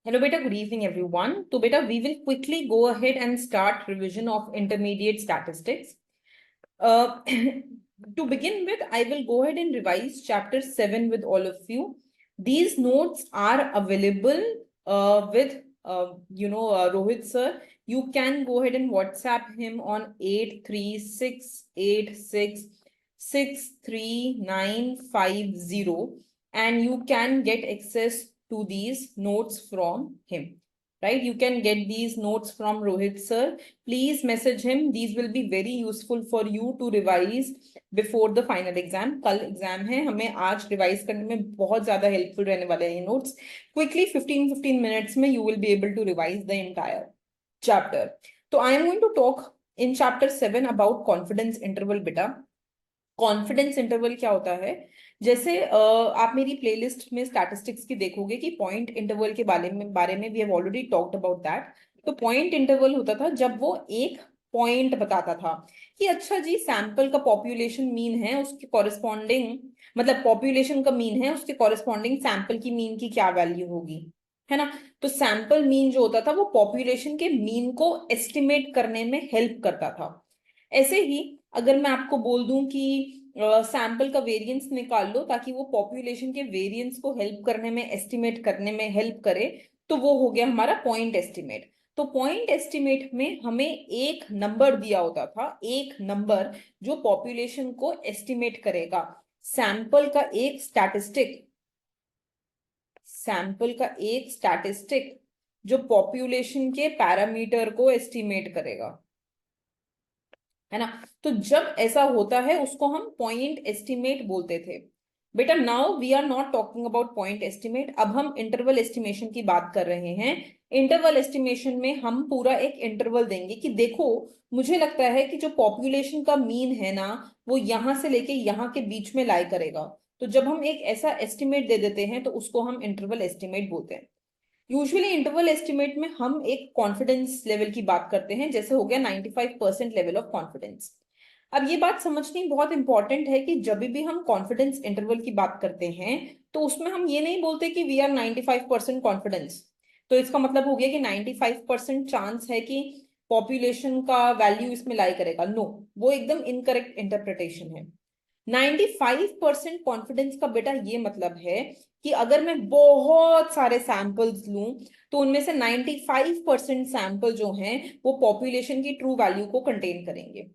Hello beta, good evening everyone. So beta, we will quickly go ahead and start revision of intermediate statistics. To begin with, I will go ahead and revise chapter 7 with all of you. These notes are available with Rohit sir. You can go ahead and WhatsApp him on 83686639950 and you can get access to these notes from him. Right? You can get these notes from Rohit sir. Please message him. These will be very useful for you to revise before the final exam. कल exam है, हमें आज revise करने में बहुत ज्यादा helpful रहने वाले हैं ये नोट्स. क्विकली 15 मिनट्स में you will be able to revise the entire chapter. तो I am going to talk in chapter 7 about confidence interval. बेटा, कॉन्फिडेंस इंटरवल क्या होता है? जैसे आप मेरी प्लेलिस्ट में स्टैटिस्टिक्स की देखोगे कि पॉइंट इंटरवल के बारे में we have already talked about that. तो पॉइंट इंटरवल होता था जब वो एक पॉइंट बताता था कि अच्छा जी, सैंपल का पॉपुलेशन मीन है, उसके कॉरेस्पॉन्डिंग मतलब पॉपुलेशन का मीन है, उसके कॉरेस्पॉन्डिंग सैंपल की मीन की क्या वैल्यू होगी, है ना. तो सैंपल मीन जो होता था वो पॉपुलेशन के मीन को एस्टिमेट करने में हेल्प करता था. ऐसे ही अगर मैं आपको बोल दूं कि सैंपल का वेरिएंस निकाल लो ताकि वो पॉपुलेशन के वेरिएंस को हेल्प करने में, एस्टिमेट करने में हेल्प करे, तो वो हो गया हमारा पॉइंट एस्टिमेट. तो पॉइंट एस्टिमेट में हमें एक नंबर दिया होता था, एक नंबर जो पॉपुलेशन को एस्टिमेट करेगा. सैंपल का एक स्टैटिस्टिक सैंपल का एक स्टैटिस्टिक जो पॉपुलेशन के पैरामीटर को एस्टिमेट करेगा, है ना. तो जब ऐसा होता है उसको हम पॉइंट एस्टिमेट बोलते थे. बेटा, now we are not talking about point estimate, अब हम इंटरवल एस्टिमेशन की बात कर रहे हैं. इंटरवल एस्टिमेशन में हम पूरा एक इंटरवल देंगे कि देखो, मुझे लगता है कि जो पॉपुलेशन का मीन है ना, वो यहां से लेके यहाँ के बीच में लाई करेगा. तो जब हम एक ऐसा एस्टिमेट दे देते हैं तो उसको हम इंटरवल एस्टिमेट बोलते हैं. यूजुअली इंटरवल एस्टिमेट में हम एक कॉन्फिडेंस लेवल की बात करते हैं, जैसे हो गया 95% लेवल ऑफ कॉन्फिडेंस. अब ये बात समझनी बहुत इंपॉर्टेंट है कि जब भी हम कॉन्फिडेंस इंटरवल की बात करते हैं तो उसमें हम ये नहीं बोलते कि वी आर 95% कॉन्फिडेंस, तो इसका मतलब हो गया कि 95% चांस है कि पॉपुलेशन का वैल्यू इसमें लाई करेगा. नो, वो एकदम इनकरेक्ट इंटरप्रिटेशन है. 95% कॉन्फिडेंस का बेटा ये मतलब है कि अगर मैं बहुत सारे सैंपल्स लूं तो उनमें से 95% सैंपल जो हैं वो पॉपुलेशन की ट्रू वैल्यू को कंटेन करेंगे.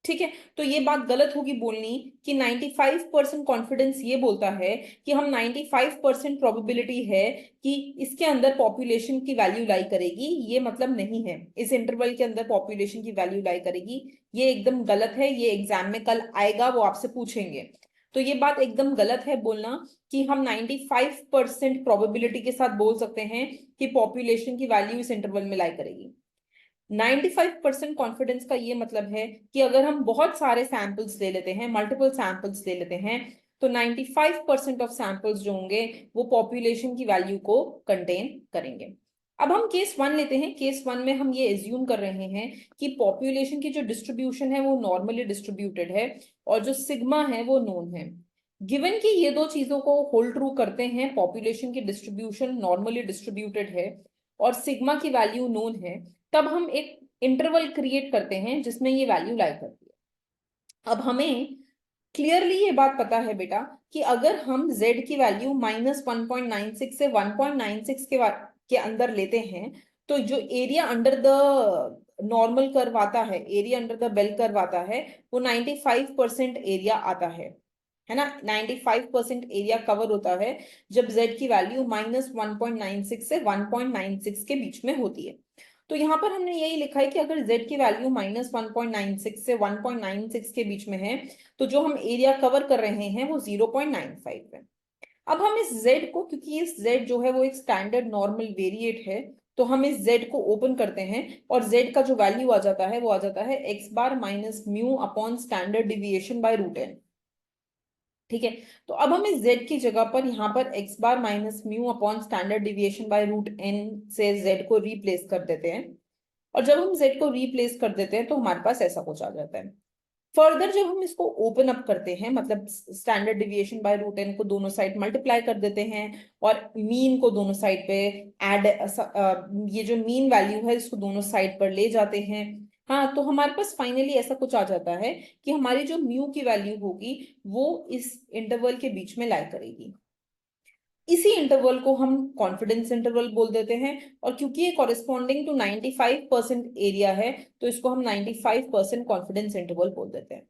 ठीक है, तो ये बात गलत होगी बोलनी कि 95% कॉन्फिडेंस ये बोलता है कि हम 95% प्रोबेबिलिटी है कि इसके अंदर पॉपुलेशन की वैल्यू लाई करेगी. ये मतलब नहीं है इस इंटरवल के अंदर पॉपुलेशन की वैल्यू लाई करेगी. ये एकदम गलत है. ये एग्जाम में कल आएगा, वो आपसे पूछेंगे. तो ये बात एकदम गलत है बोलना कि हम 95% प्रोबेबिलिटी के साथ बोल सकते हैं कि पॉपुलेशन की वैल्यू इस इंटरवल में लाई करेगी. 95% कॉन्फिडेंस का ये मतलब है कि अगर हम बहुत सारे सैंपल्स ले लेते हैं, मल्टीपल सैंपल्स ले लेते हैं, तो 95% ऑफ सैंपल्स जो होंगे वो पॉपुलेशन की वैल्यू को कंटेन करेंगे. अब हम केस 1 लेते हैं. केस 1 में हम ये एज्यूम कर रहे हैं कि पॉपुलेशन की जो डिस्ट्रीब्यूशन है वो नॉर्मली डिस्ट्रीब्यूटेड है और जो सिग्मा है वो नोन है. गिवन कि ये दो चीजों को होल्ड ट्रू करते हैं, पॉपुलेशन की डिस्ट्रीब्यूशन नॉर्मली डिस्ट्रीब्यूटेड है और सिग्मा की वैल्यू नोन है, तब हम एक इंटरवल क्रिएट करते हैं जिसमें ये वैल्यू लाई करती है. अब हमें क्लियरली ये बात पता है बेटा कि अगर हम z की वैल्यू -1.96 से 1.96 के अंदर लेते हैं तो जो area under the normal curve आता है, area under the bell curve आता है, वो 95% एरिया आता है ना. 95% एरिया कवर होता है जब z की वैल्यू -1.96 से 1.96 के बीच में होती है. तो यहाँ पर हमने यही लिखा है कि अगर z की वैल्यू -1.96 से 1.96 के बीच में है तो जो हम एरिया कवर कर रहे हैं वो 0.95 है. अब हम इस z को, क्योंकि इस z जो है वो एक स्टैंडर्ड नॉर्मल वेरिएट है, तो हम इस z को ओपन करते हैं और z का जो वैल्यू आ जाता है वो आ जाता है x bar minus mu upon standard deviation by √n. ठीक है, तो अब हम इस z की जगह पर यहाँ पर x bar minus mu upon standard deviation by √n से z को रिप्लेस कर देते हैं. और जब हम z को रिप्लेस कर देते हैं तो हमारे पास ऐसा कुछ आ जाता है. फर्दर जब हम इसको ओपन अप करते हैं, मतलब standard deviation by root n को दोनों साइड मल्टीप्लाई कर देते हैं और मीन को दोनों साइड पे ऐड, ये जो मीन वैल्यू है इसको दोनों साइड पर ले जाते हैं, हाँ, तो हमारे पास फाइनली ऐसा कुछ आ जाता है कि हमारी जो म्यू की वैल्यू होगी वो इस इंटरवल के बीच में लाई करेगी। इसी इंटरवल को हम कॉन्फिडेंस इंटरवल बोल देते हैं, और क्योंकि ये कॉरेस्पॉन्डिंग टू 95% एरिया है तो इसको हम 95% कॉन्फिडेंस इंटरवल बोल देते हैं।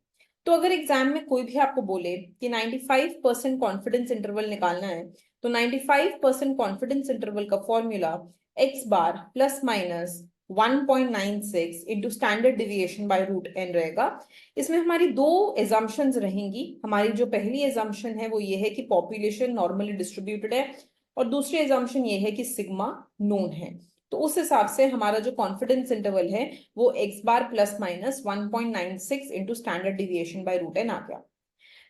तो अगर एग्जाम में कोई भी आपको बोले कि 95% कॉन्फिडेंस इंटरवल निकालना है, तो 95% कॉन्फिडेंस इंटरवल का formula x bar plus minus 1.96 into standard deviation by root n रहेगा। इसमें हमारी दो एजम्पशंस रहेंगी। हमारी जो पहली एजम्पशन है वो ये है कि पॉपुलेशन नॉर्मली डिस्ट्रीब्यूटेड है, और दूसरी एजम्पशन ये है कि सिग्मा नोन है। तो उस हिसाब से हमारा जो कॉन्फिडेंस इंटरवल है वो X bar plus minus 1.96 into standard deviation by root N आ गया।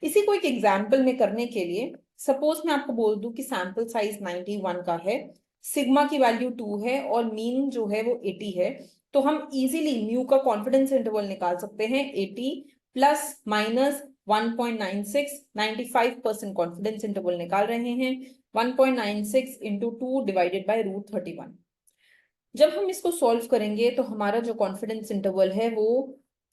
इसी को एक एग्जाम्पल में करने के लिए सपोज मैं आपको बोल दूं कि सैंपल साइज 91 का है, सिग्मा की वैल्यू 2 है और मीन जो है वो 80 है, तो हम इजीली म्यू का कॉन्फिडेंस इंटरवल निकाल सकते हैं 80 प्लस माइनस 1.96, 95% कॉन्फिडेंस इंटरवल निकाल रहे हैं, 1.96 इंटू 2 डिवाइडेड बाई रूट 31। जब हम इसको सॉल्व करेंगे तो हमारा जो कॉन्फिडेंस इंटरवल है वो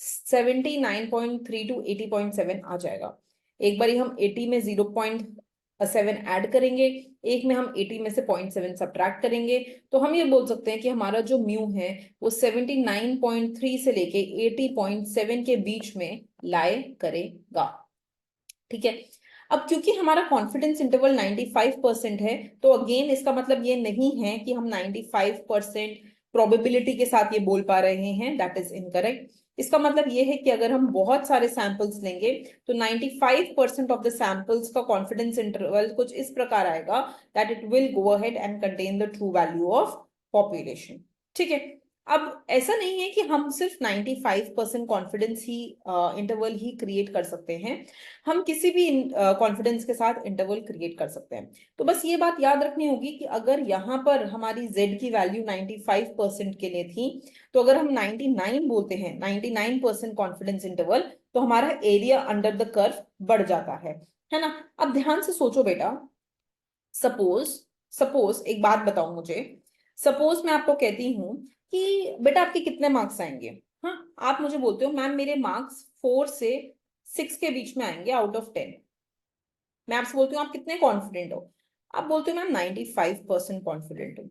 79.3 टू 80.7 आ जाएगा। एक बार हम 80 में 0.7 ऐड करेंगे, एक में हम 80 में से 0.7 सब्ट्रैक्ट करेंगे, तो हम ये बोल सकते हैं कि हमारा जो म्यू है वो 79.3 से लेके 80.7 के बीच में लाई करेगा। ठीक है। अब क्योंकि हमारा कॉन्फिडेंस इंटरवल 95% है, तो अगेन इसका मतलब ये नहीं है कि हम 95% प्रोबेबिलिटी के साथ ये बोल पा रहे हैं, दैट इज इनकरेक्ट। इसका मतलब ये है कि अगर हम बहुत सारे सैंपल्स लेंगे तो 95% ऑफ द सैंपल्स का कॉन्फिडेंस इंटरवल कुछ इस प्रकार आएगा that it will go ahead and contain the true value of population. ठीक है। अब ऐसा नहीं है कि हम सिर्फ 95% कॉन्फिडेंस ही इंटरवल ही क्रिएट कर सकते हैं, हम किसी भी कॉन्फिडेंस के साथ इंटरवल क्रिएट कर सकते हैं। तो बस ये बात याद रखनी होगी कि अगर यहाँ पर हमारी z की वैल्यू 95% के लिए थी, तो अगर हम 99 बोलते हैं, 99% कॉन्फिडेंस इंटरवल, तो हमारा एरिया अंडर द कर्व बढ़ जाता है ना। अब ध्यान से सोचो बेटा, सपोज सपोज एक बात बताओ मुझे, सपोज मैं आपको कहती हूँ कि बेटा आपके कितने मार्क्स आएंगे, हाँ, आप मुझे बोलते हो मैम मेरे मार्क्स 4 से 6 के बीच में आएंगे आउट ऑफ 10। मैं आपसे बोलती हूँ आप कितने कॉन्फिडेंट हो, आप बोलते हो मैम 95% कॉन्फिडेंट हूँ।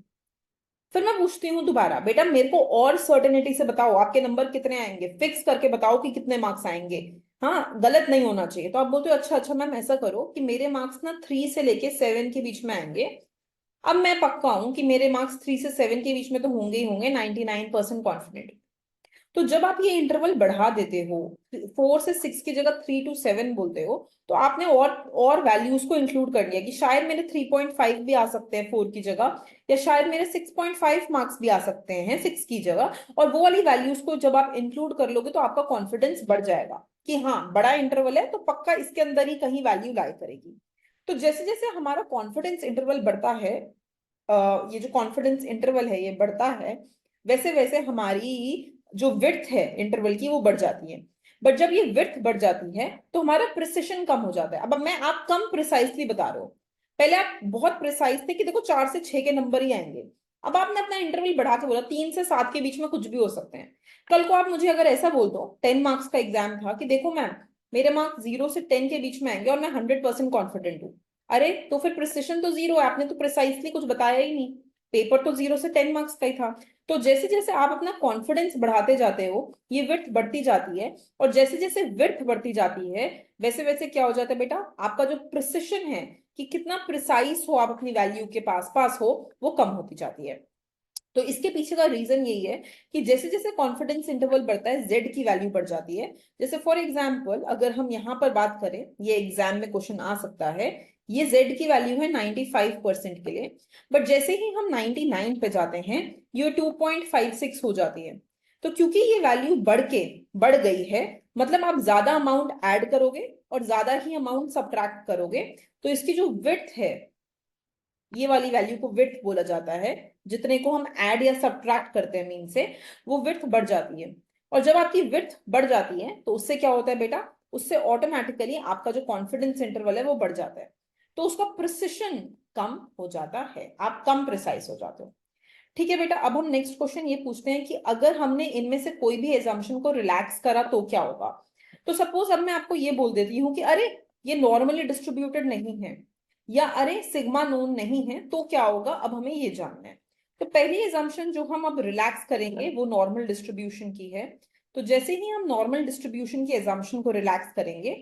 फिर मैं पूछती हूँ दोबारा, बेटा मेरे को और सर्टेनिटी से बताओ आपके नंबर कितने आएंगे, फिक्स करके बताओ कि कितने मार्क्स आएंगे, हाँ, गलत नहीं होना चाहिए। तो आप बोलते हो अच्छा अच्छा मैम ऐसा करो कि मेरे मार्क्स ना 3 से लेके 7 के बीच में आएंगे। अब मैं पक्का हूं कि मेरे मार्क्स 3 से 7 के बीच में तो होंगे ही होंगे, 99% कॉन्फिडेंट। तो जब आप ये इंटरवल बढ़ा देते हो, 4 से 6 की जगह 3 to 7 बोलते हो, तो आपने और वैल्यूज को इंक्लूड कर लिया कि शायद मेरे 3.5 भी आ सकते हैं 4 की जगह, या शायद मेरे 6.5 मार्क्स भी आ सकते हैं 6 की जगह, और वो वाली वैल्यूज को जब आप इंक्लूड कर लोगे तो आपका कॉन्फिडेंस बढ़ जाएगा कि हाँ बड़ा इंटरवल है तो पक्का इसके अंदर ही कहीं वैल्यू लाई करेगी। तो जैसे जैसे हमारा कॉन्फिडेंस इंटरवल बढ़ता है, ये जो कॉन्फिडेंस इंटरवल है ये बढ़ता है, वैसे वैसे हमारी जो विड्थ है इंटरवल की वो बढ़ जाती है। बट जब ये विड्थ बढ़ जाती है तो हमारा प्रिसिशन कम हो जाता है। अब मैं आप कम प्रिसाइसली बता रहे हो, पहले आप बहुत प्रिसाइज थे कि देखो 4 से 6 के नंबर ही आएंगे, अब आपने अपना इंटरवल बढ़ा के बोला 3 से 7 के बीच में कुछ भी हो सकते हैं। कल को आप मुझे अगर ऐसा बोल दो, 10 मार्क्स का एग्जाम था कि देखो मैम मेरे मार्क्स 0 से 10 के बीच में आएंगे और मैं 100% कॉन्फिडेंट हूँ, अरे तो फिर प्रिसिशन तो 0 है, आपने तो प्रिसाइसली कुछ बताया ही नहीं, पेपर तो 0 से 10 मार्क्स का ही था। तो जैसे जैसे आप अपना कॉन्फिडेंस बढ़ाते जाते हो ये विड्थ बढ़ती जाती है, और जैसे जैसे विड्थ बढ़ती जाती है वैसे वैसे क्या हो जाता है बेटा, आपका जो प्रिसिशन है कि कितना प्रिसाइज हो आप अपनी वैल्यू के पास पास हो वो कम होती जाती है। तो इसके पीछे का रीजन यही है कि जैसे जैसे कॉन्फिडेंस इंटरवल बढ़ता है जेड की वैल्यू बढ़ जाती है। जैसे फॉर एग्जांपल अगर हम यहाँ पर बात करें, ये एग्जाम में क्वेश्चन आ सकता है, ये जेड की वैल्यू है 95% के लिए, बट जैसे ही हम 99 पे जाते हैं ये 2.56 हो जाती है। तो क्योंकि ये वैल्यू बढ़ गई है, मतलब आप ज्यादा अमाउंट ऐड करोगे और ज्यादा ही अमाउंट सब्ट्रैक्ट करोगे, तो इसकी जो विड्थ है, ये वाली वैल्यू को विड्थ बोला जाता है, जितने को हम ऐड या सब्ट्रैक्ट करते हैं मीन से, वो विड्थ बढ़ जाती है। और जब आपकी विड्थ बढ़ जाती है तो उससे क्या होता है बेटा, उससे ऑटोमेटिकली आपका जो कॉन्फिडेंस इंटरवल है वो बढ़ जाता है, तो उसका प्रिसिशन कम हो जाता है, आप कम प्रिसाइज हो जाते हो। ठीक है बेटा, अब हम नेक्स्ट क्वेश्चन ये पूछते हैं कि अगर हमने इनमें से कोई भी एजम्पशन को रिलैक्स करा तो क्या होगा। तो सपोज अब मैं आपको ये बोल देती हूँ कि अरे ये नॉर्मली डिस्ट्रीब्यूटेड नहीं है, या अरे सिग्मा नोन नहीं है, तो क्या होगा, अब हमें ये जानना है। तो पहली एजम्पशन जो हम अब रिलैक्स करेंगे वो नॉर्मल डिस्ट्रीब्यूशन की है। तो जैसे ही हम नॉर्मल डिस्ट्रीब्यूशन की एजम्पशन को रिलैक्स करेंगे,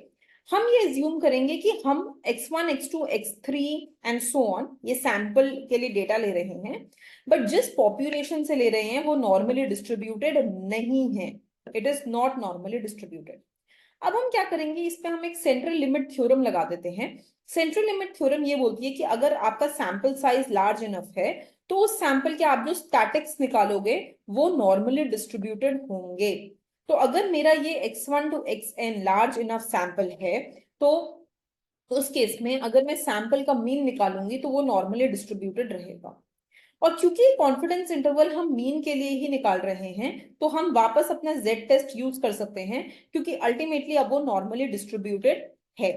हम ये एज्यूम करेंगे कि हम x1 x2 x3 and so on ये सैंपल के लिए डेटा ले रहे हैं, बट जिस पॉपुलेशन से ले रहे हैं वो नॉर्मली डिस्ट्रीब्यूटेड नहीं है, it is not normally distributed. अब हम क्या करेंगे, इस पे हम एक सेंट्रल लिमिट थ्योरम लगा देते हैं। सेंट्रल लिमिट थ्योरम ये बोलती है कि अगर आपका सैंपल साइज लार्ज इनफ है तो उस सैंपल के आप जो स्टैटिक्स निकालोगे वो नॉर्मली डिस्ट्रीब्यूटेड होंगे। तो अगर मेरा ये x1 to xn large enough sample है, तो उस केस में अगर मैं सैंपल का मीन निकालूंगी तो वो नॉर्मली डिस्ट्रीब्यूटेड रहेगा। और क्योंकि कॉन्फिडेंस इंटरवल हम मीन के लिए ही निकाल रहे हैं, तो हम वापस अपना जेड टेस्ट यूज कर सकते हैं, क्योंकि अल्टीमेटली अब वो नॉर्मली डिस्ट्रीब्यूटेड है।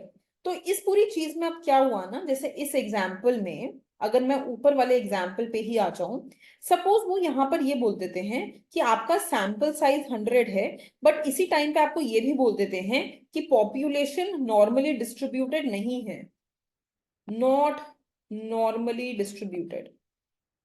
तो इस पूरी चीज में अब क्या हुआ ना, जैसे इस एग्जाम्पल में अगर मैं ऊपर वाले एग्जाम्पल पे ही आ जाऊं, सपोज वो यहां पर ये बोल देते हैं कि आपका सैंपल साइज 100 है, बट इसी टाइम पे आपको ये भी बोल देते हैं कि पॉपुलेशन नॉर्मली डिस्ट्रीब्यूटेड नहीं है, नॉट नॉर्मली डिस्ट्रीब्यूटेड।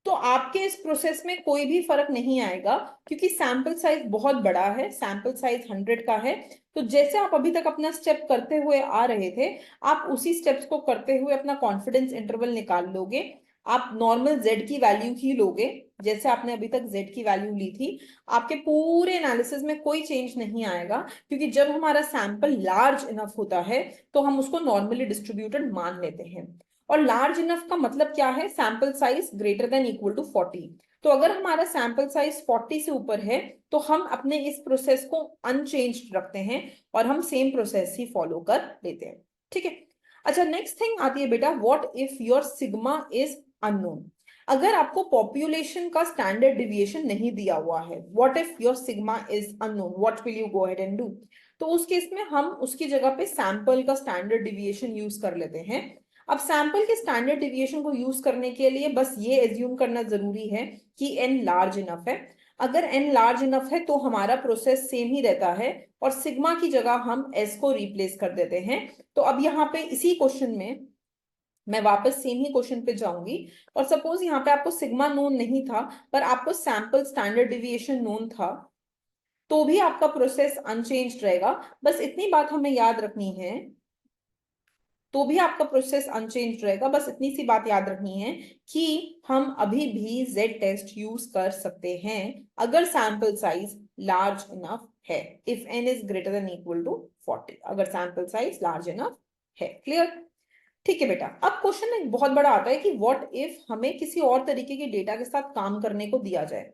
तो आपके इस प्रोसेस में कोई भी फर्क नहीं आएगा, क्योंकि सैंपल साइज बहुत बड़ा है, सैंपल साइज 100 का है। तो जैसे आप अभी तक अपना स्टेप करते हुए आ रहे थे, आप उसी स्टेप्स को करते हुए अपना कॉन्फिडेंस इंटरवल निकाल लोगे। आप नॉर्मल जेड की वैल्यू ही लोगे, जैसे आपने अभी तक जेड की वैल्यू ली थी। आपके पूरे एनालिसिस में कोई चेंज नहीं आएगा, क्योंकि जब हमारा सैंपल लार्ज इनफ होता है तो हम उसको नॉर्मली डिस्ट्रीब्यूटेड मान लेते हैं। और लार्ज इनफ का मतलब क्या है, sample size greater than equal to 40। तो अगर हमारा सैंपल साइज 40 से ऊपर है तो हम अपने इस प्रोसेस को अनचेंज्ड रखते हैं और हम सेम प्रोसेस ही फॉलो कर लेते हैं। ठीक है। अच्छा, नेक्स्ट थिंग आती है बेटा, what if your sigma is unknown. अगर आपको पॉपुलेशन का स्टैंडर्ड डिविएशन नहीं दिया हुआ है, what if your sigma is unknown, what will you go ahead and do. तो उस केस में हम उसकी जगह पे सैंपल का स्टैंडर्ड डिविएशन यूज कर लेते हैं। अब सैंपल के स्टैंडर्ड डिविएशन को यूज करने के लिए बस ये एज्यूम करना जरूरी है कि n लार्ज इनफ है। अगर n लार्ज इनफ है तो हमारा प्रोसेस सेम ही रहता है, और सिग्मा की जगह हम s को रिप्लेस कर देते हैं। तो अब यहाँ पे इसी क्वेश्चन में मैं वापस सेम ही क्वेश्चन पे जाऊंगी, और सपोज यहाँ पे आपको सिग्मा नोन नहीं था पर आपको सैंपल स्टैंडर्ड डिविएशन नोन था, तो भी आपका प्रोसेस अनचेंज्ड रहेगा। बस इतनी बात हमें याद रखनी है, तो भी आपका प्रोसेस अनचेंज रहेगा। बस इतनी सी बात याद रखनी है कि हम अभी भी जेड टेस्ट यूज कर सकते हैं अगर सैंपल साइज लार्ज इनफ है, if n is greater than equal to 40, अगर सैंपल साइज लार्ज इनफ है। क्लियर। ठीक है बेटा, अब क्वेश्चन एक बहुत बड़ा आता है कि व्हाट इफ हमें किसी और तरीके के डेटा के साथ काम करने को दिया जाए।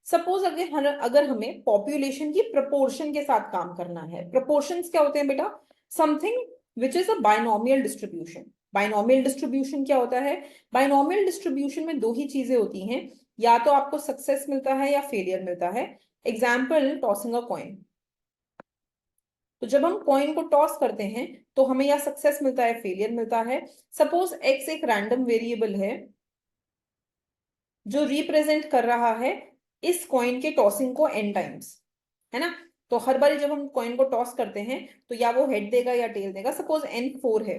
सपोज अगर हमें पॉपुलेशन की प्रपोर्शन के साथ काम करना है। प्रपोर्शंस क्या होते हैं बेटा, something which is a binomial distribution. Binomial distribution क्या होता है, बाइनोमियल डिस्ट्रीब्यूशन में दो ही चीजें होती हैं, या तो आपको सक्सेस मिलता है या फेलियर मिलता है। Example, tossing a coin. तो जब हम कॉइन को टॉस करते हैं तो हमें या सक्सेस मिलता है, फेलियर मिलता है। सपोज एक्स एक रैंडम वेरिएबल है जो रिप्रेजेंट कर रहा है इस कॉइन के टॉसिंग को n टाइम्स, है ना। तो हर बार जब हम कॉइन को टॉस करते हैं तो या वो हेड देगा या टेल देगा। सपोज n 4 है,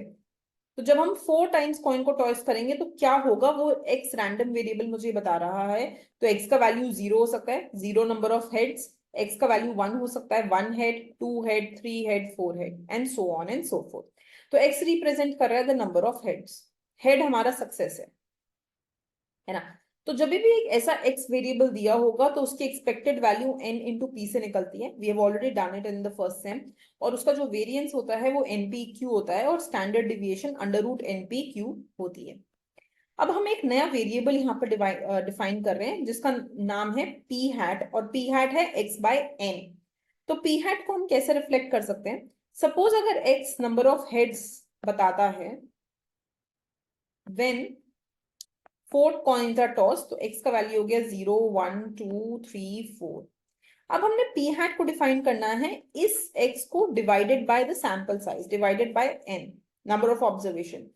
तो जब हम 4 टाइम्स कॉइन को टॉस करेंगे तो क्या होगा, वो x रैंडम वेरिएबल मुझे बता रहा है। तो x का वैल्यू 0 हो सकता है, 0 नंबर ऑफ हेड्स। x का वैल्यू 1 हो सकता है, 1 head, 2 head, 3 head, 4 head, and so on and so fourth. तो x रिप्रेजेंट कर रहा है the number of heads. Head हमारा सक्सेस है ना। तो जब भी एक ऐसा x वेरिएबल दिया होगा तो उसकी expected value n into p से निकलती है। We have already done it in the first sem. और उसका जो वेरिएंस होता है वो npq होता है, और standard deviation under root npq होती है। अब हम एक नया वेरिएबल यहाँ पर डिफाइन कर रहे हैं जिसका नाम है p हैट, और p हैट है x बाय n। तो p हैट को हम कैसे रिफ्लेक्ट कर सकते हैं, सपोज अगर x नंबर ऑफ हेड्स बताता है व्हेन 4 कॉइन्स आर टॉस, तो x का वैल्यू हो गया 0 1 2 3 4। अब हमने पी हैट को डिफाइन करना है इस x को divided by the sample size divided by n, number of observation.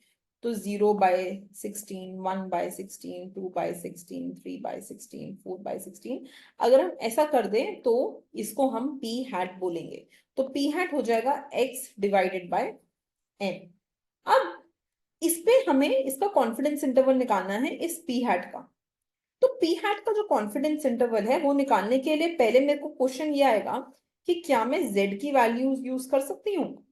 तो 0/16, 1/16, 2/16, 3/16, 4/16, अगर हम ऐसा कर दें तो इसको हम पी हैट बोलेंगे। तो पी हैट हो जाएगा x डिवाइडेड बाय n। अब इस पे हमें इसका कॉन्फिडेंस इंटरवल निकालना है इस पी हैट का। तो पी हैट का जो कॉन्फिडेंस इंटरवल है वो निकालने के लिए पहले मेरे को क्वेश्चन ये आएगा कि क्या मैं z की वैल्यू यूज कर सकती हूँ।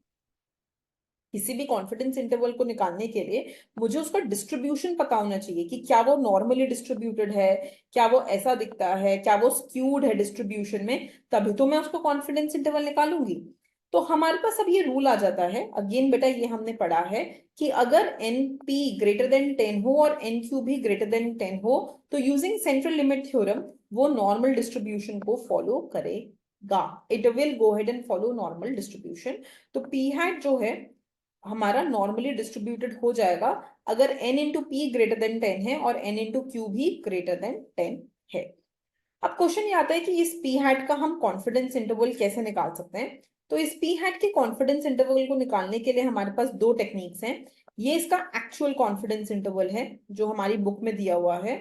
किसी भी कॉन्फिडेंस इंटरवल को निकालने के लिए मुझे उसका डिस्ट्रीब्यूशन पता होना चाहिए कि क्या वो नॉर्मली डिस्ट्रीब्यूटेड है, क्या वो ऐसा दिखता है, क्या वो स्क्यूड है डिस्ट्रीब्यूशन में, तभी तो मैं उसको कॉन्फिडेंस इंटरवल निकालूंगी। तो हमारे पास अब ये रूल आ जाता है, अगेन बेटा ये हमने पढ़ा है कि अगर एन पी ग्रेटर देन 10 हो और एन क्यू भी ग्रेटर देन 10 हो तो यूजिंग सेंट्रल लिमिट थ्योरम वो नॉर्मल डिस्ट्रीब्यूशन को फॉलो करेगा। It will go head and follow normal distribution. तो पी हैट जो है हमारा नॉर्मली डिस्ट्रीब्यूटेड हो जाएगा अगर n into P greater than 10 है और n इंटू क्यू भी ग्रेटर देन 10 है। अब क्वेश्चन ये आता है कि इस पी हैट का हम कॉन्फिडेंस इंटरवल कैसे निकाल सकते हैं। तो इस पी हैट के कॉन्फिडेंस इंटरवल को निकालने के लिए हमारे पास दो टेक्निक्स हैं। ये इसका एक्चुअल कॉन्फिडेंस इंटरवल है जो हमारी बुक में दिया हुआ है,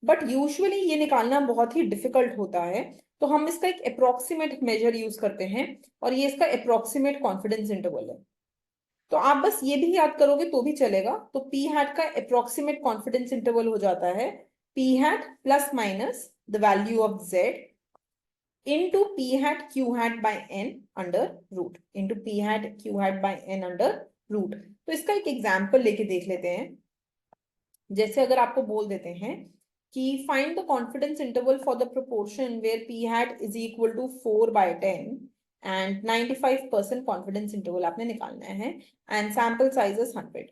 बट यूजुअली ये निकालना बहुत ही डिफिकल्ट होता है। तो हम इसका एक अप्रोक्सीमेट मेजर यूज करते हैं और ये इसका अप्रोक्सीमेट कॉन्फिडेंस इंटरवल है। तो आप बस ये भी याद करोगे तो भी चलेगा। तो पी हैट का अप्रोक्सीमेट कॉन्फिडेंस इंटरवल हो जाता है p hat plus minus the value of z into p hat q hat by n under root, into p hat q hat by n under root. तो इसका एक example लेके देख लेते हैं। जैसे अगर आपको बोल देते हैं कि find the confidence interval for the proportion where p hat is equal to 4/10 and 95% confidence interval आपने निकालना है एंड सैंपल साइज इज 100।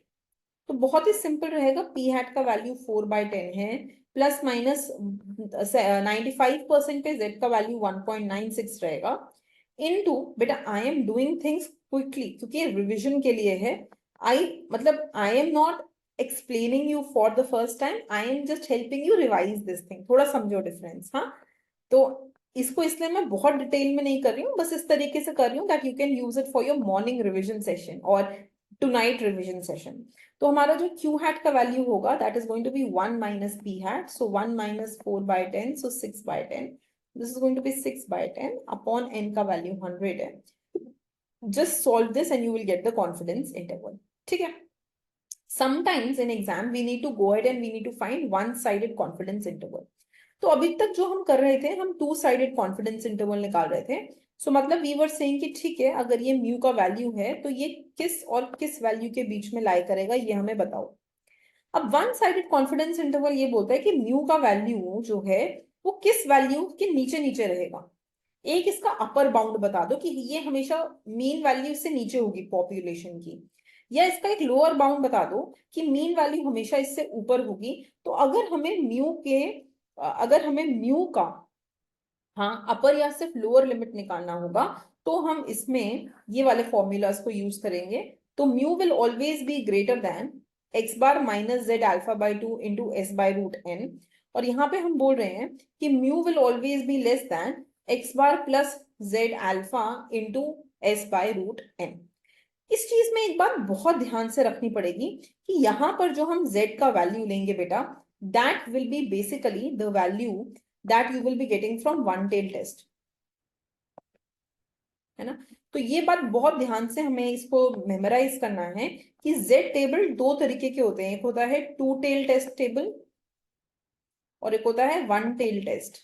तो बहुत ही सिंपल रहेगा, पी हैट का वैल्यू 4/10 है, प्लस माइनस 95% पे जेड का वैल्यू 1.96 रहेगा, इनटू बेटा I am doing things quickly क्योंकि रिविजन के लिए है। I am not explaining you for the first time, I am just helping you revise this thing. थोड़ा समझो डिफरेंस, हाँ। तो इसको इसलिए मैं बहुत डिटेल में नहीं कर रही हूँ, बस इस तरीके से कर रही हूँ that you can use it for your morning revision session और टू नाइट रिविजन सेशन। तो हमारा जो क्यू हैट का वैल्यू होगा that is going to be 1 minus p hat, so 1 minus 4/10, so 6/10। This is going to be 6/10 upon n का value 100 है। Just solve this and you will get the confidence interval. ठीक है। Sometimes in exam we need to go ahead and we need to find one sided confidence interval. तो अभी तक जो हम कर रहे थे हम टू साइडेड कॉन्फिडेंस इंटरवल निकाल रहे थे। सो मतलब वी वर सेइंग कि ठीक है अगर ये म्यू का वैल्यू है तो ये किस और किस वैल्यू के बीच में लाई करेगा ये हमें बताओ। अब वन साइडेड कॉन्फिडेंस इंटरवल ये बोलता है कि म्यू का वैल्यू जो है वो किस वैल्यू के नीचे नीचे रहेगा। एक इसका अपर बाउंड बता दो कि ये हमेशा मीन वैल्यू से नीचे होगी पॉपुलेशन की, या इसका एक लोअर बाउंड बता दो कि मीन वैल्यू हमेशा इससे ऊपर होगी। तो अगर हमें म्यू का, हाँ, अपर या सिर्फ लोअर लिमिट निकालना होगा तो हम इसमें ये वाले फॉर्मूलाज को यूज करेंगे। तो mu will always be greater than x bar minus z alpha by 2 into s by root n. और यहाँ पे हम बोल रहे हैं कि mu will always be less than x bar plus z alpha into s by root n. इस चीज में एक बात बहुत ध्यान से रखनी पड़ेगी कि यहां पर जो हम z का वैल्यू लेंगे बेटा that will be basically the value that you will be getting from one tail test, है ना। तो ये बात बहुत ध्यान से हमें इसको मेमोराइज करना है कि z टेबल दो तरीके के होते हैं, एक होता है टू टेल टेस्ट टेबल और एक होता है वन टेल टेस्ट।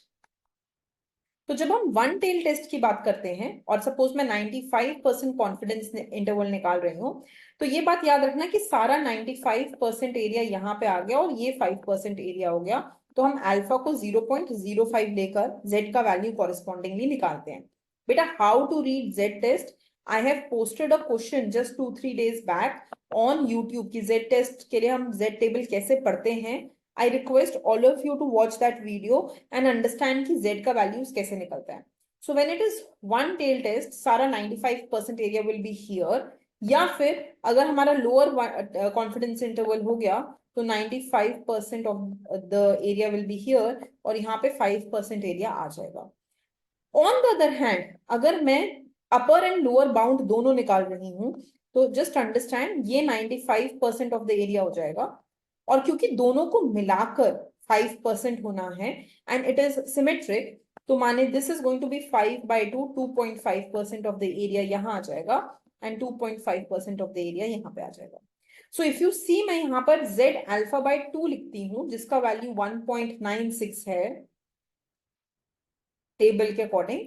तो जब हम वन टेल टेस्ट की बात करते हैं और सपोज मैं 95% कॉन्फिडेंस इंटरवल निकाल रही हूँ, तो ये बात याद रखना कि सारा 95% एरिया यहाँ पे आ गया और ये 5% एरिया हो गया। तो हम अल्फा को 0.05 लेकर जेड का वैल्यू कॉरेस्पॉन्डिंगली निकालते हैं। बेटा how to read z test, I have posted a question just 2-3 days back on YouTube की जेड टेस्ट के लिए हम जेड टेबल कैसे पढ़ते हैं। I request all of you to watch that video and understand कि z का values कैसे निकलता है। So when it is one tail test, सारा 95% area will be here, या फिर अगर हमारा lower confidence interval हो गया तो 95% of the area will be here और यहाँ पे 5% area आ जाएगा। ऑन द अदर हैंड अगर मैं अपर एंड लोअर बाउंड दोनों निकाल रही हूं तो जस्ट अंडरस्टैंड ये 95% ऑफ द एरिया हो जाएगा, और क्योंकि दोनों को मिलाकर 5% होना है एंड इट इज सिमेट्रिक, तो माने this is going to be 5/2, 2.5% of the area यहाँ आ जाएगा एंड 2.5% ऑफ द एरिया यहाँ पे आ जाएगा। सो इफ यू सी मैं यहाँ पर z अल्फा बाय 2 लिखती हूँ जिसका वैल्यू 1.96 है टेबल के अकॉर्डिंग,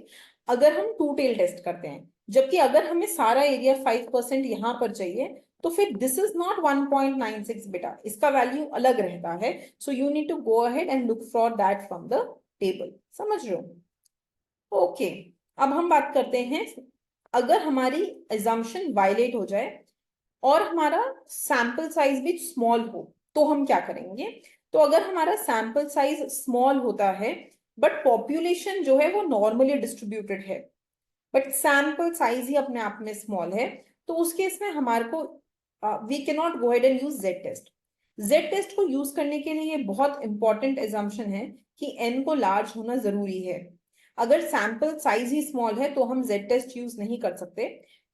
अगर हम टू टेल टेस्ट करते हैं, जबकि अगर हमें सारा एरिया 5% यहां पर चाहिए तो फिर दिस इज नॉट 1.96 बेटा, इसका वैल्यू अलग रहता है। So you need to go ahead and look for that from the table. समझ रहे हो? ओके, अब हम बात करते हैं अगर हमारी एजम्पशन वायलेट हो जाए और हमारा सैंपल साइज भी स्मॉल हो तो हम क्या करेंगे। तो अगर हमारा सैंपल साइज स्मॉल होता है बट पॉपुलेशन जो है वो नॉर्मली डिस्ट्रीब्यूटेड है, बट सैंपल साइज ही अपने आप में स्मॉल है, तो उस केस में हमारे को we can not go ahead and use z test. Z test को यूज करने के लिए बहुत इंपॉर्टेंट एजम्पशन है कि एन को लार्ज होना जरूरी है। अगर सैंपल साइज ही स्मॉल है तो हम जेड टेस्ट यूज नहीं कर सकते,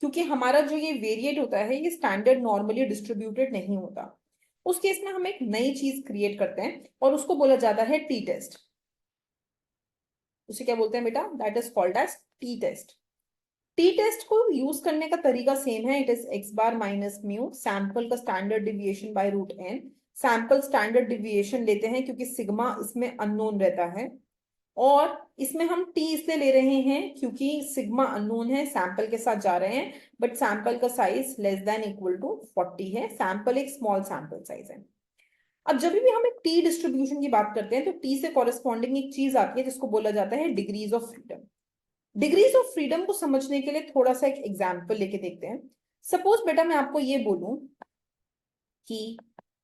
क्योंकि हमारा जो ये वेरिएट होता है ये स्टैंडर्ड नॉर्मली डिस्ट्रीब्यूटेड नहीं होता। उस केस में हम एक नई चीज क्रिएट करते हैं और उसको बोला जाता है टी टेस्ट। उसे क्या बोलते हैं बेटा? That is called as T test. T test को यूज करने का तरीका सेम है, it is X bar minus mu sample का standard deviation by root N. Sample standard deviation लेते हैं क्योंकि सिग्मा इसमें अननोन रहता है, और इसमें हम टी इसलिए ले रहे हैं क्योंकि सिग्मा अननोन है, सैंपल के साथ जा रहे हैं, बट सैंपल का size less than equal to 40 है, सैंपल एक स्मॉल सैंपल साइज है। अब जब भी हम एक टी डिस्ट्रीब्यूशन की बात करते हैं तो टी से कॉरेस्पॉन्डिंग एक चीज आती है जिसको बोला जाता है degrees of freedom. Degrees of freedom को समझने के लिए थोड़ा सा एक एग्जाम्पल लेके देखते हैं। सपोज बेटा मैं आपको ये बोलूं कि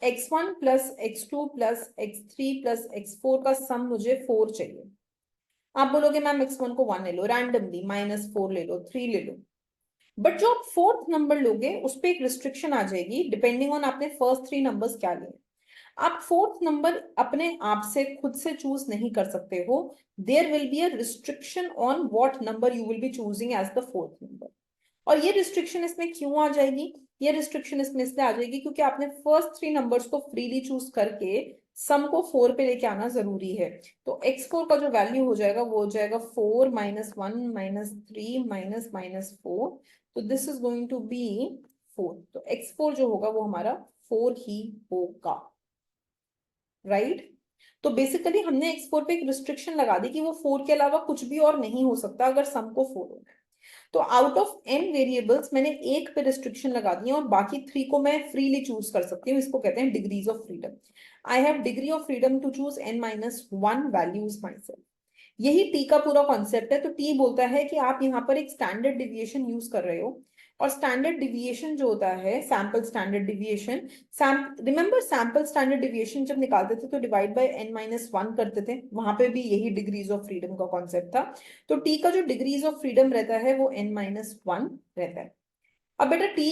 x1 plus x2 plus x3 plus x4 का सम मुझे 4 चाहिए। आप बोलोगे मैम x1 को 1 ले लो, रैंडमली -4 ले लो, 3 ले लो, बट जो आप फोर्थ नंबर लोगे उस पर एक रिस्ट्रिक्शन आ जाएगी डिपेंडिंग ऑन आपने फर्स्ट 3 नंबर्स क्या लिए। आप फोर्थ नंबर अपने आप से खुद से चूज नहीं कर सकते हो, there will be a restriction on what number you will be choosing as the fourth number. और ये रिस्ट्रिक्शन इसमें क्यों आ जाएगी? ये रिस्ट्रिक्शन इसमें इसलिए आ जाएगी क्योंकि आपने फर्स्ट 3 नंबर्स को फ्रीली चूज करके सम को 4 पे लेके आना जरूरी है। तो x4 का जो वैल्यू हो जाएगा वो हो जाएगा 4 -1 -3 -4, तो this is going to be 4। तो x4 जो होगा वो हमारा 4 ही होगा, राइट? तो बेसिकली हमने x4 पे एक रिस्ट्रिक्शन लगा दी कि वो 4 के अलावा कुछ भी और नहीं हो सकता अगर सम को 4 होना है। तो आउट ऑफ n वेरिएबल्स मैंने एक पे रिस्ट्रिक्शन लगा दी है और बाकी 3 को मैं फ्रीली चूज कर सकती हूँ। इसको कहते हैं degrees of freedom. I have degree of freedom to choose n-1 values myself. यही टी का पूरा कॉन्सेप्ट है। तो टी बोलता है कि आप यहाँ पर एक स्टैंडर्ड डिविएशन यूज कर रहे हो, और स्टैंडर्ड डिविएशन जो होता है sample standard deviation, remember sample standard deviation जब निकालते थे तो डिवाइड बाय n-1 करते थे, वहां पे भी यही डिग्रीज ऑफ फ्रीडम का कॉन्सेप्ट था। तो टी का जो डिग्रीज ऑफ फ्रीडम रहता है वो n-1 रहता है। अब बेटा टी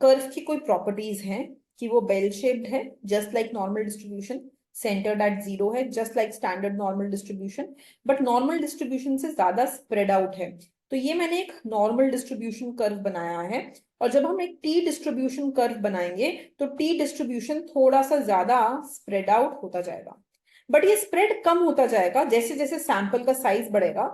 कर्व की कोई प्रॉपर्टीज हैं कि वो बेल शेप्ड है just like normal distribution, centered at 0 है just like standard normal distribution, but normal distribution से ज्यादा स्प्रेड आउट है। तो ये मैंने एक नॉर्मल डिस्ट्रीब्यूशन कर्व बनाया है, और जब हम एक टी डिस्ट्रीब्यूशन कर्व बनाएंगे तो टी डिस्ट्रीब्यूशन थोड़ा सा ज्यादा स्प्रेड आउट होता जाएगा, बट ये स्प्रेड कम होता जाएगा जैसे जैसे सैंपल का साइज बढ़ेगा,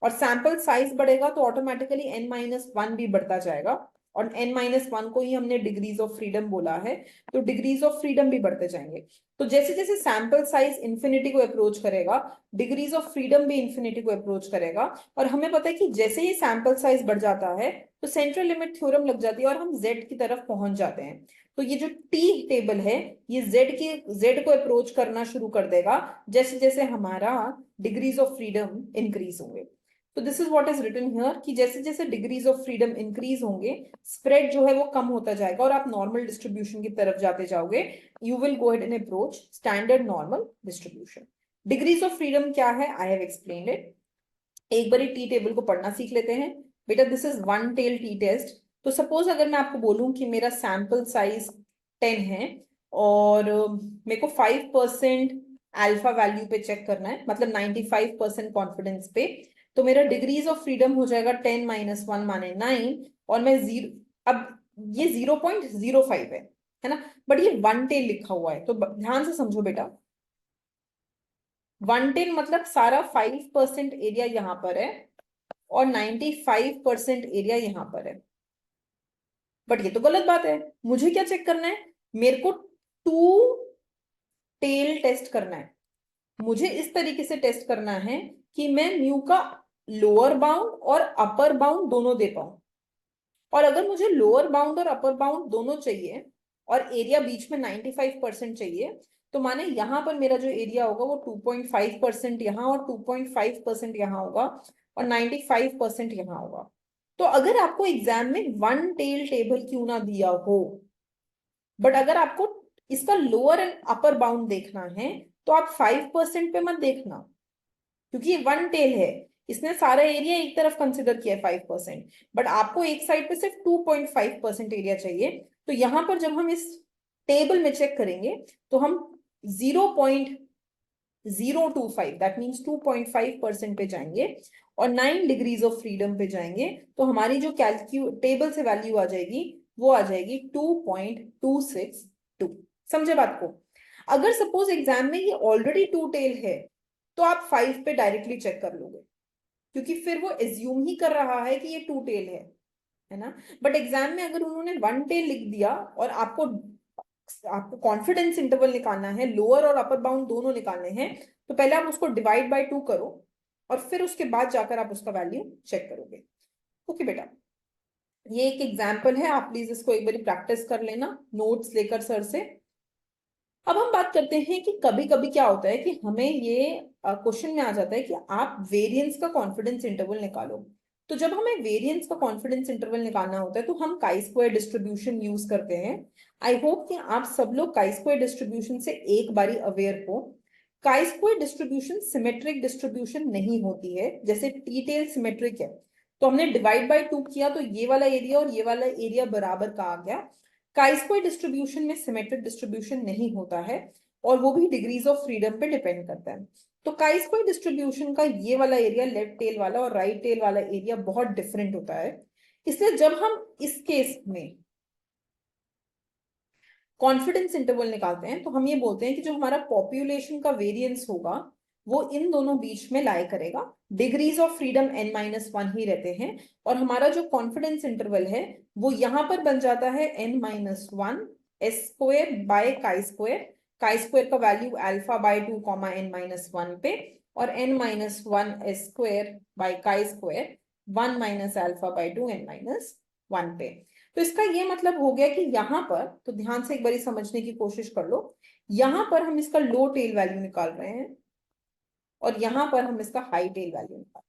और सैंपल साइज बढ़ेगा तो ऑटोमेटिकली n-1 भी बढ़ता जाएगा, और n-1 को ही हमने डिग्रीज ऑफ फ्रीडम बोला है, तो डिग्रीज ऑफ फ्रीडम भी बढ़ते जाएंगे। तो जैसे जैसे सैंपल साइज इंफिनिटी को अप्रोच करेगा डिग्रीज ऑफ फ्रीडम भी इंफिनिटी को अप्रोच करेगा, और हमें पता है कि जैसे ही सैंपल साइज बढ़ जाता है तो सेंट्रल लिमिट थ्योरम लग जाती है और हम z की तरफ पहुंच जाते हैं। तो ये जो टी टेबल है ये z को अप्रोच करना शुरू कर देगा जैसे जैसे हमारा डिग्रीज ऑफ फ्रीडम इंक्रीज होंगे। तो this is what is written here कि जैसे जैसे डिग्रीज ऑफ फ्रीडम इंक्रीज होंगे स्प्रेड जो है वो कम होता जाएगा और आप नॉर्मल डिस्ट्रीब्यूशन की तरफ जाते जाओगे। You will go ahead and approach standard normal distribution. Degrees of freedom क्या है? I have explained it. एक बार टी टेबल को पढ़ना सीख लेते हैं। बेटा this is one tail t test. तो सपोज अगर मैं आपको बोलूं कि मेरा सैंपल साइज 10 है और मेरे को 5% अल्फा वैल्यू पे चेक करना है, मतलब 95% कॉन्फिडेंस पे, तो मेरा डिग्रीज ऑफ फ्रीडम हो जाएगा 10 - 1 माने 9, और मैं अब ये 0.05 है ना, बट ये 1 टेल लिखा हुआ है, तो ध्यान से समझो बेटा। 1 टेल मतलब सारा 5% एरिया यहां पर है और 95% एरिया यहां पर है। बट ये तो गलत बात है, मुझे क्या चेक करना है, मेरे को 2 टेल टेस्ट करना है। मुझे इस तरीके से टेस्ट करना है कि मैं म्यू का लोअर बाउंड और अपर बाउंड दोनों दे पाऊं। और अगर मुझे लोअर बाउंड और अपर बाउंड दोनों चाहिए और एरिया बीच में 95% चाहिए, तो माने यहां पर मेरा जो एरिया होगा वो 2.5% यहां और 2.5% यहां होगा और 95% यहां होगा। तो अगर आपको एग्जाम में 1 टेल टेबल क्यों ना दिया हो, बट अगर आपको इसका लोअर एंड अपर बाउंड देखना है, तो आप 5% पे मत देखना, क्योंकि ये 1 टेल है, इसने सारा एरिया एक तरफ कंसिडर किया है 5%, बट आपको एक साइड पे सिर्फ 2.5% एरिया चाहिए। तो यहां पर जब हम इस टेबल में चेक करेंगे तो हम 0.025 दैट मीन्स 2.5% पे जाएंगे और 9 डिग्रीज ऑफ फ्रीडम पे जाएंगे, तो हमारी जो टेबल से वैल्यू आ जाएगी वो आ जाएगी 2.262। समझे बात को? अगर सपोज एग्जाम में ये ऑलरेडी 2 टेल है तो आप 5 पे डायरेक्टली चेक कर लोगे, क्योंकि फिर वो एज्यूम ही कर रहा है कि ये 2 टेल है ना। बट एग्जाम में अगर उन्होंने 1 टेल लिख दिया और आपको कॉन्फिडेंस इंटरवल निकालना है, लोअर और अपर बाउंड दोनों निकालने हैं, तो पहले आप उसको डिवाइड बाय 2 करो और फिर उसके बाद जाकर आप उसका वैल्यू चेक करोगे। ओके बेटा, ये एक एग्जाम्पल है, आप प्लीज इसको एक बार प्रैक्टिस कर लेना नोट्स लेकर सर से। अब हम बात करते हैं कि कभी कभी क्या होता है कि हमें ये क्वेश्चन में आ जाता है कि आप वेरिएंस का कॉन्फिडेंस इंटरवल निकालो। तो जब हमें वेरिएंस का कॉन्फिडेंस इंटरवल निकालना होता है तो हम काई स्क्वायर डिस्ट्रीब्यूशन यूज करते हैं। आई होप कि आप सब लोग काई स्क्वायर डिस्ट्रीब्यूशन से एक बारी अवेयर हो। Chi square distribution symmetric distribution नहीं होती है, जैसे टी टेल सिमेट्रिक है, तो हमने डिवाइड बाय 2 किया तो ये वाला एरिया और ये वाला एरिया बराबर का आ गया। काई स्क्वायर डिस्ट्रीब्यूशन में सिमेट्रिक डिस्ट्रीब्यूशन नहीं होता है और वो भी डिग्रीज ऑफ फ्रीडम पे डिपेंड करता है। तो काई स्क्वायर डिस्ट्रीब्यूशन का ये वाला एरिया, लेफ्ट टेल वाला और राइट टेल वाला एरिया बहुत डिफरेंट होता है। इसलिए जब हम इस केस में कॉन्फिडेंस इंटरवल निकालते हैं तो हम ये बोलते हैं कि जो हमारा पॉपुलेशन का वेरिएंस होगा वो इन दोनों बीच में लाई करेगा। डिग्रीज ऑफ फ्रीडम n-1 ही रहते हैं और हमारा जो कॉन्फिडेंस इंटरवल है वो यहां पर बन जाता है n-1 S square by chi square. काई स्क्वायर का वैल्यू अल्फा बाय 2 n-1 पे और n-1 S square by chi square 1 minus alpha by 2 n-1 पे। तो इसका ये मतलब हो गया कि यहां पर, तो ध्यान से एक बार समझने की कोशिश कर लो, यहां पर हम इसका लो टेल वैल्यू निकाल रहे हैं और यहां पर हम इसका हाई टेल वैल्यू निकाल रहे हैं।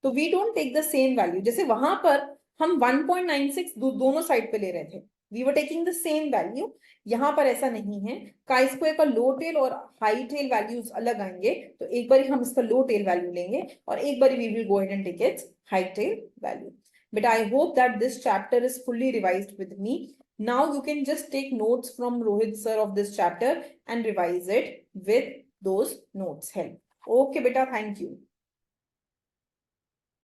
तो we don't take the same value, जैसे वहां पर हम 1.96 दोनों साइड पे ले रहे थे, we were taking the same value. यहां पर ऐसा नहीं है, काई स्क्वायर का लो टेल और हाई टेल वैल्यूज अलग आएंगे, तो एक बार हम इसका लो टेल वैल्यू लेंगे और एक बार we will go ahead and take its high tail value. But I hope that this chapter is fully revised with me. Now you can just take notes from Rohit sir of this chapter and revise it with those notes help. Okay, beta, thank you.